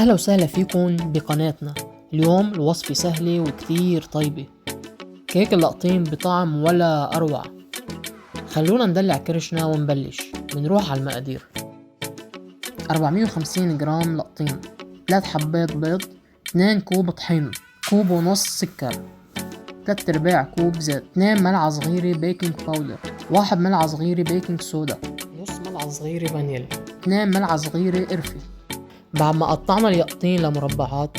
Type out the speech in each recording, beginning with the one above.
أهلا وسهلا فيكم بقناتنا. اليوم الوصفة سهلة وكتير طيبة، كيك اللقطين بطعم ولا أروع. خلونا ندلع كرشنا ونبلش. بنروح على المقادير: 450 جرام لقطين، 3 حبات بيض، 2 كوب طحين، كوب ونص سكر، 3/4 كوب زيت، 2 ملعقة صغيرة بيكنج باودر، 1 ملعقة صغيرة بيكنج صودا، نص ملعقة صغيرة فانيليا، 2 ملعقة صغيرة قرفة. بعد ما قطعنا اليقطين لمربعات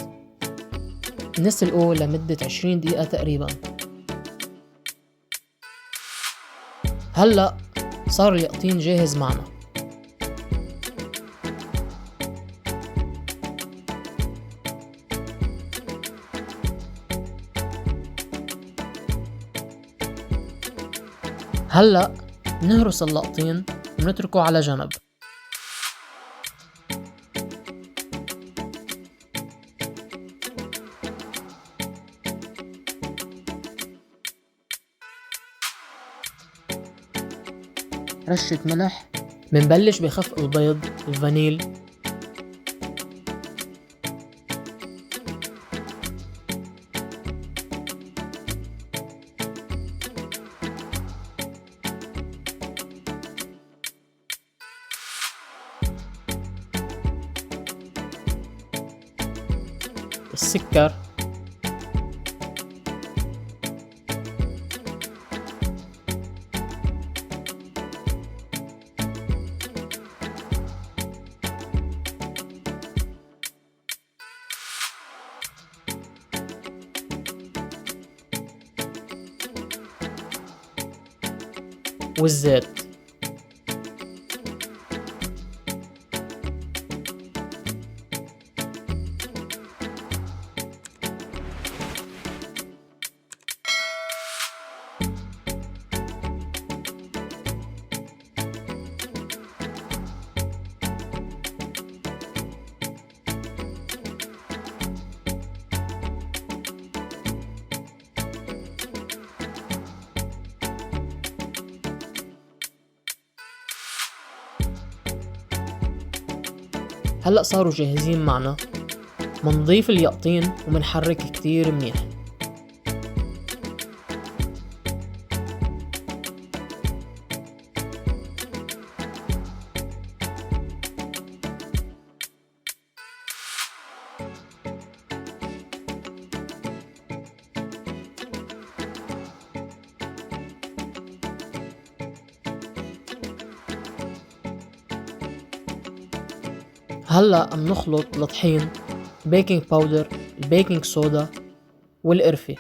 نسلقه لمدة 20 دقيقة تقريبا. هلأ صار اليقطين جاهز معنا. هلأ نهرس اللقطين ونتركه على جنب. رشة ملح. منبلش بخفق البيض، الفانيل، السكر، والزيت. هلأ صاروا جاهزين معنا. منضيف اليقطين ومنحرك كتير منيح. هلأ منخلط الطحين، البيكنج باودر، البيكنج صودا، والقرفة.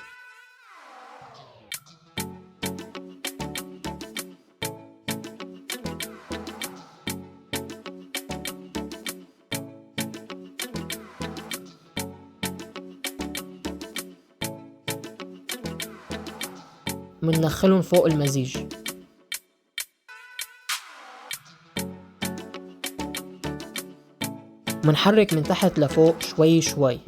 مندخلهم فوق المزيج. منحرك من تحت لفوق شوي شوي.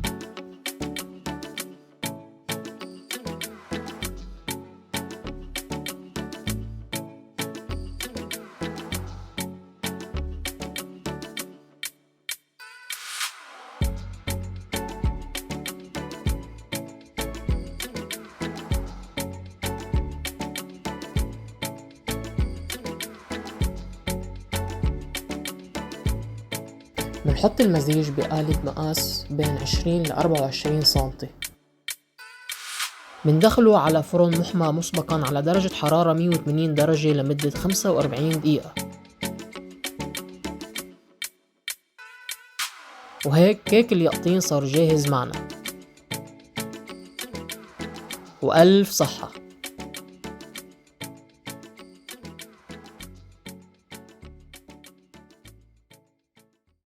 منحط المزيج بقالب مقاس بين 20 ل 24 سنتي. مندخله على فرن محمى مسبقا على درجة حرارة 180 درجة لمدة 45 دقيقة. وهيك كيك اليقطين صار جاهز معنا، وألف صحة.